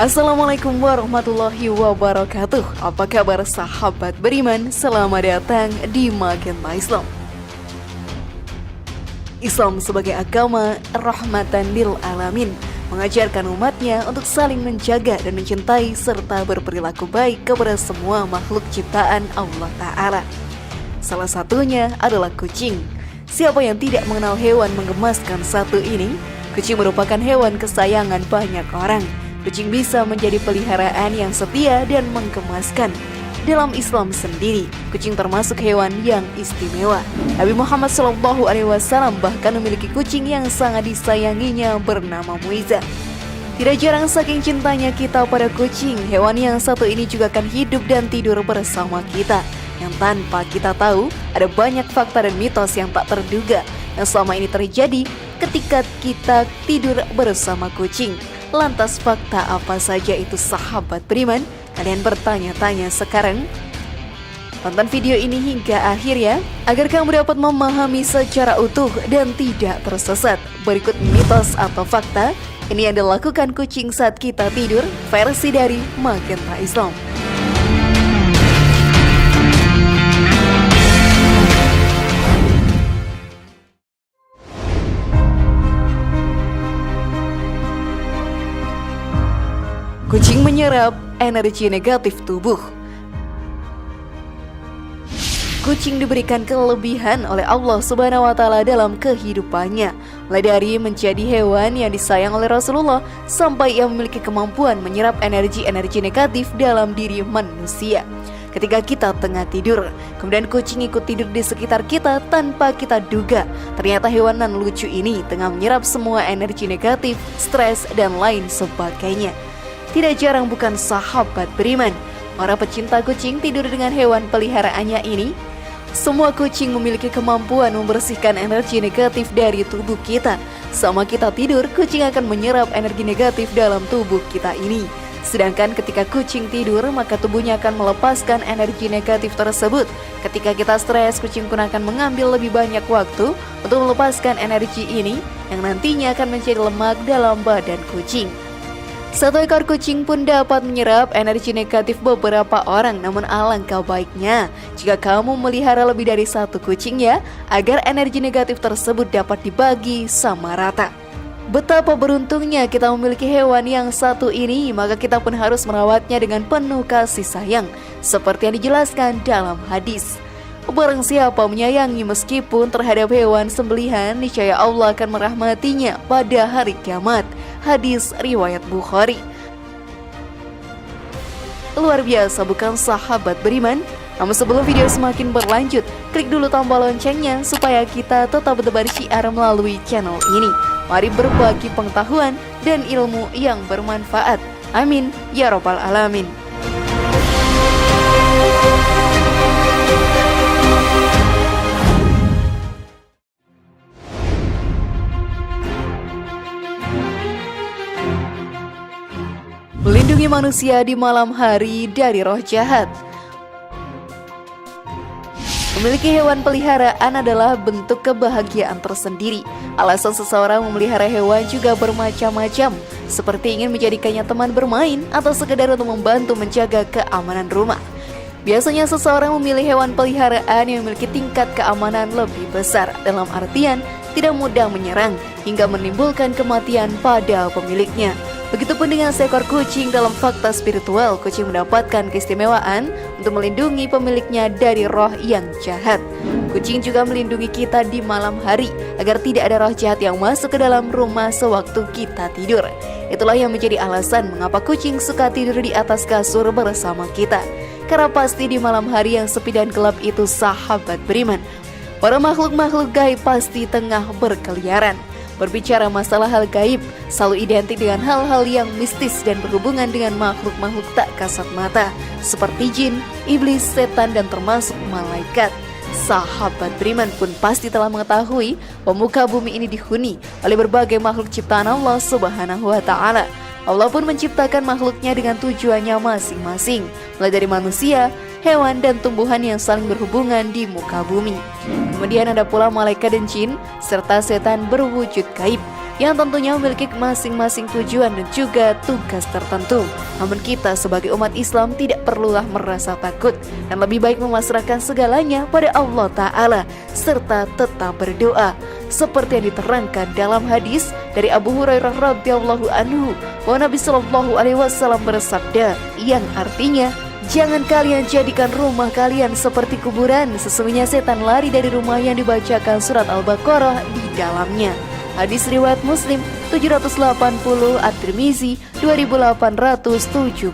Assalamualaikum warahmatullahi wabarakatuh. Apa kabar sahabat beriman? Selamat datang di Magenta Islam. Islam sebagai agama rahmatan lil alamin mengajarkan umatnya untuk saling menjaga dan mencintai serta berperilaku baik kepada semua makhluk ciptaan Allah Ta'ala. Salah satunya adalah kucing. Siapa yang tidak mengenal hewan menggemaskan satu ini? Kucing merupakan hewan kesayangan banyak orang. Kucing bisa menjadi peliharaan yang setia dan menggemaskan. Dalam Islam sendiri, kucing termasuk hewan yang istimewa. Nabi Muhammad SAW bahkan memiliki kucing yang sangat disayanginya bernama Muiza. Tidak jarang saking cintanya kita pada kucing, hewan yang satu ini juga akan hidup dan tidur bersama kita. Yang tanpa kita tahu, ada banyak fakta dan mitos yang tak terduga yang selama ini terjadi ketika kita tidur bersama kucing. Lantas fakta apa saja itu sahabat beriman? Kalian bertanya-tanya sekarang? Tonton video ini hingga akhir ya, agar kamu dapat memahami secara utuh dan tidak tersesat. Berikut mitos atau fakta ini yang dilakukan kucing saat kita tidur, versi dari Magenta Islam. Kucing menyerap energi negatif tubuh. Kucing diberikan kelebihan oleh Allah Subhanahu wa Ta'ala dalam kehidupannya, mulai dari menjadi hewan yang disayang oleh Rasulullah sampai ia memiliki kemampuan menyerap energi-energi negatif dalam diri manusia. Ketika kita tengah tidur, kemudian kucing ikut tidur di sekitar kita tanpa kita duga, ternyata hewan nan lucu ini tengah menyerap semua energi negatif, stres, dan lain sebagainya. Tidak jarang bukan sahabat beriman, para pecinta kucing tidur dengan hewan peliharaannya ini. Semua kucing memiliki kemampuan membersihkan energi negatif dari tubuh kita. Sama kita tidur, kucing akan menyerap energi negatif dalam tubuh kita ini. Sedangkan ketika kucing tidur, maka tubuhnya akan melepaskan energi negatif tersebut. Ketika kita stres, kucing pun akan mengambil lebih banyak waktu untuk melepaskan energi ini, yang nantinya akan menjadi lemak dalam badan kucing. Satu ekor kucing pun dapat menyerap energi negatif beberapa orang. Namun alangkah baiknya jika kamu melihara lebih dari satu kucing ya, agar energi negatif tersebut dapat dibagi sama rata. Betapa beruntungnya kita memiliki hewan yang satu ini, maka kita pun harus merawatnya dengan penuh kasih sayang, seperti yang dijelaskan dalam hadis. Barang siapa menyayangi meskipun terhadap hewan sembelihan, niscaya Allah akan merahmatinya pada hari kiamat. Hadis riwayat Bukhari. Luar biasa bukan sahabat beriman? Namun sebelum video semakin berlanjut, klik dulu tombol loncengnya supaya kita tetap bertebar syiar melalui channel ini. Mari berbagi pengetahuan dan ilmu yang bermanfaat. Amin ya rabbal alamin. Melindungi manusia di malam hari dari roh jahat. Memiliki hewan peliharaan adalah bentuk kebahagiaan tersendiri. Alasan seseorang memelihara hewan juga bermacam-macam, seperti ingin menjadikannya teman bermain atau sekedar untuk membantu menjaga keamanan rumah. Biasanya seseorang memilih hewan peliharaan yang memiliki tingkat keamanan lebih besar, dalam artian tidak mudah menyerang hingga menimbulkan kematian pada pemiliknya. Begitupun dengan seekor kucing. Dalam fakta spiritual, kucing mendapatkan keistimewaan untuk melindungi pemiliknya dari roh yang jahat. Kucing juga melindungi kita di malam hari agar tidak ada roh jahat yang masuk ke dalam rumah sewaktu kita tidur. Itulah yang menjadi alasan mengapa kucing suka tidur di atas kasur bersama kita. Karena pasti di malam hari yang sepi dan gelap itu sahabat beriman, para makhluk-makhluk gaib pasti tengah berkeliaran. Berbicara masalah hal gaib selalu identik dengan hal-hal yang mistis dan berhubungan dengan makhluk-makhluk tak kasat mata, seperti jin, iblis, setan, dan termasuk malaikat. Sahabat beriman pun pasti telah mengetahui bahwa muka bumi ini dihuni oleh berbagai makhluk ciptaan Allah Subhanahu wa Ta'ala. Allah pun menciptakan makhluknya dengan tujuannya masing-masing, mulai dari manusia, hewan, dan tumbuhan yang saling berhubungan di muka bumi. Kemudian ada pula malaikat dan jin, serta setan berwujud gaib. yang tentunya memiliki masing-masing tujuan dan juga tugas tertentu. Namun kita sebagai umat Islam tidak perlulah merasa takut dan lebih baik memasrahkan segalanya pada Allah Ta'ala serta tetap berdoa. Seperti yang diterangkan dalam hadis dari Abu Hurairah radhiyallahu anhu bahwa Nabi Shallallahu alaihi wasallam bersabda yang artinya, jangan kalian jadikan rumah kalian seperti kuburan. Sesungguhnya setan lari dari rumah yang dibacakan surat Al-Baqarah di dalamnya. Hadis riwayat Muslim 780, At-Tirmizi 2877.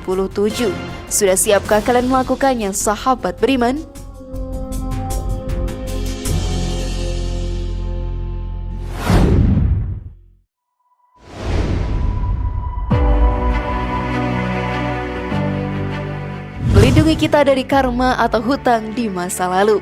Sudah siapkah kalian melakukannya, sahabat beriman? Melindungi kita dari karma atau hutang di masa lalu.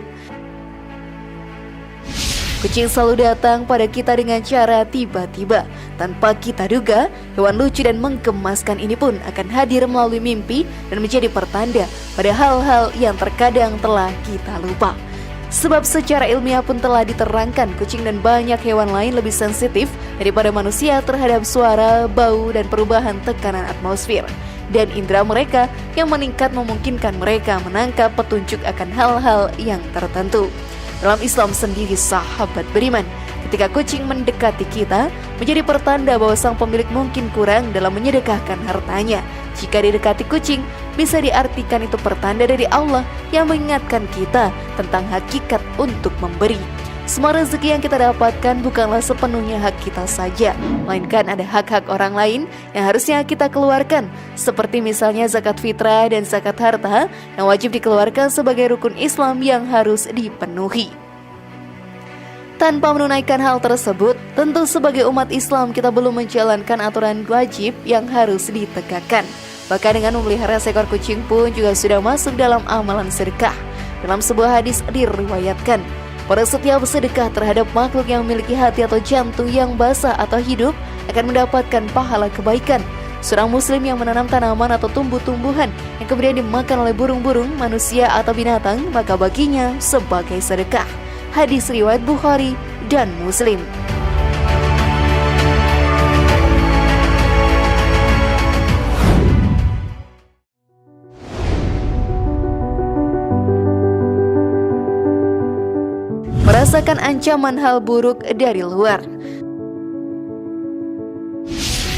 Kucing selalu datang pada kita dengan cara tiba-tiba. Tanpa kita duga, hewan lucu dan menggemaskan ini pun akan hadir melalui mimpi dan menjadi pertanda pada hal-hal yang terkadang telah kita lupa. Sebab secara ilmiah pun telah diterangkan kucing dan banyak hewan lain lebih sensitif daripada manusia terhadap suara, bau, dan perubahan tekanan atmosfer. Dan indera mereka yang meningkat memungkinkan mereka menangkap petunjuk akan hal-hal yang tertentu. Dalam Islam sendiri, sahabat beriman, ketika kucing mendekati kita menjadi pertanda bahwa sang pemilik mungkin kurang dalam menyedekahkan hartanya. Jika didekati kucing, bisa diartikan itu pertanda dari Allah yang mengingatkan kita tentang hakikat untuk memberi. Semua rezeki yang kita dapatkan bukanlah sepenuhnya hak kita saja, melainkan ada hak-hak orang lain yang harusnya kita keluarkan, seperti misalnya zakat fitrah dan zakat harta yang wajib dikeluarkan sebagai rukun Islam yang harus dipenuhi. Tanpa menunaikan hal tersebut, tentu sebagai umat Islam kita belum menjalankan aturan wajib yang harus ditegakkan. Bahkan dengan memelihara seekor kucing pun juga sudah masuk dalam amalan sedekah. Dalam sebuah hadis diriwayatkan, pada setiap sedekah terhadap makhluk yang memiliki hati atau jantung yang basah atau hidup akan mendapatkan pahala kebaikan. Seorang muslim yang menanam tanaman atau tumbuh-tumbuhan yang kemudian dimakan oleh burung-burung, manusia atau binatang, maka baginya sebagai sedekah. Hadis riwayat Bukhari dan Muslim. Merasakan ancaman hal buruk dari luar.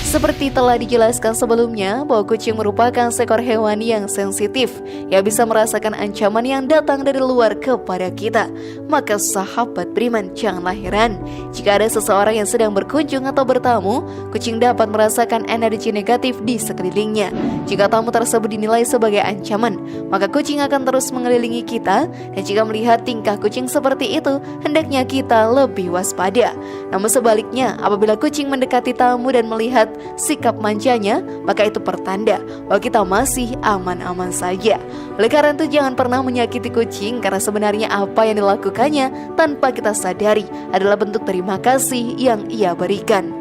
Seperti telah dijelaskan sebelumnya bahwa kucing merupakan seekor hewan yang sensitif yang bisa merasakan ancaman yang datang dari luar kepada kita. Maka sahabat beriman, janganlah heran jika ada seseorang yang sedang berkunjung atau bertamu, kucing dapat merasakan energi negatif di sekelilingnya. Jika tamu tersebut dinilai sebagai ancaman, maka kucing akan terus mengelilingi kita, dan jika melihat tingkah kucing seperti itu, hendaknya kita lebih waspada. Namun sebaliknya, apabila kucing mendekati tamu dan melihat sikap manjanya, maka itu pertanda bahwa kita masih aman-aman saja. Oleh karena itu, jangan pernah menyakiti kucing, karena sebenarnya apa yang dilakukannya tanpa kita sadari adalah bentuk terima kasih yang ia berikan.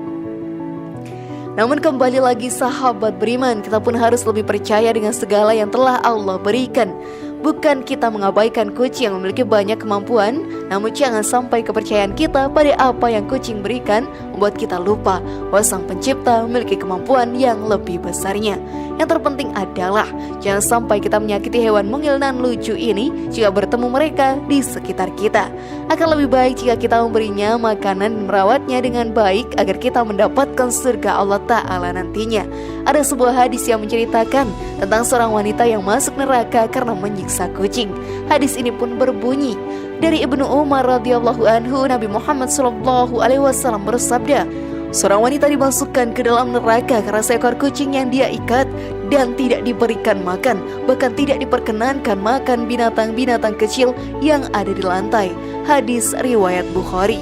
Namun kembali lagi sahabat beriman, kita pun harus lebih percaya dengan segala yang telah Allah berikan. Bukan kita mengabaikan kucing yang memiliki banyak kemampuan, namun jangan sampai kepercayaan kita pada apa yang kucing berikan membuat kita lupa bahwa sang pencipta memiliki kemampuan yang lebih besarnya. Yang terpenting adalah jangan sampai kita menyakiti hewan mungil dan lucu ini jika bertemu mereka di sekitar kita. Akan lebih baik jika kita memberinya makanan dan merawatnya dengan baik agar kita mendapatkan surga Allah Ta'ala nantinya. Ada sebuah hadis yang menceritakan tentang seorang wanita yang masuk neraka karena menyiksa kucing. Hadis ini pun berbunyi, dari Ibnu Umar radhiyallahu anhu, Nabi Muhammad sallallahu alaihi wasallam bersabda, seorang wanita dimasukkan ke dalam neraka karena seekor kucing yang dia ikat dan tidak diberikan makan, bahkan tidak diperkenankan makan binatang-binatang kecil yang ada di lantai. Hadis riwayat Bukhari.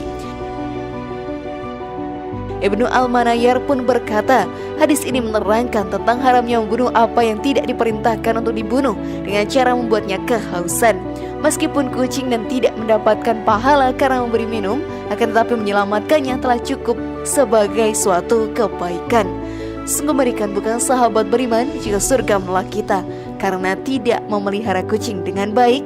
Ibnu Al-Manayar pun berkata, hadis ini menerangkan tentang haramnya membunuh apa yang tidak diperintahkan untuk dibunuh dengan cara membuatnya kehausan. Meskipun kucing dan tidak mendapatkan pahala karena memberi minum, akan tetapi menyelamatkannya telah cukup sebagai suatu kebaikan. Sungguh mengerikan bukan sahabat beriman jika surga menolak kita karena tidak memelihara kucing dengan baik.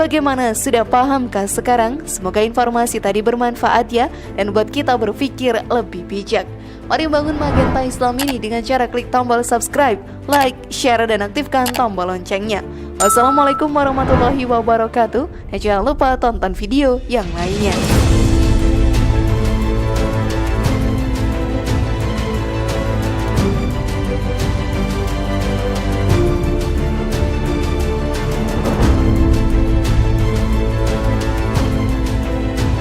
Bagaimana, sudah pahamkah sekarang? Semoga informasi tadi bermanfaat ya, dan buat kita berpikir lebih bijak. Mari bangun Magenta Islam ini dengan cara klik tombol subscribe, like, share, dan aktifkan tombol loncengnya. Wassalamualaikum warahmatullahi wabarakatuh. Dan jangan lupa tonton video yang lainnya.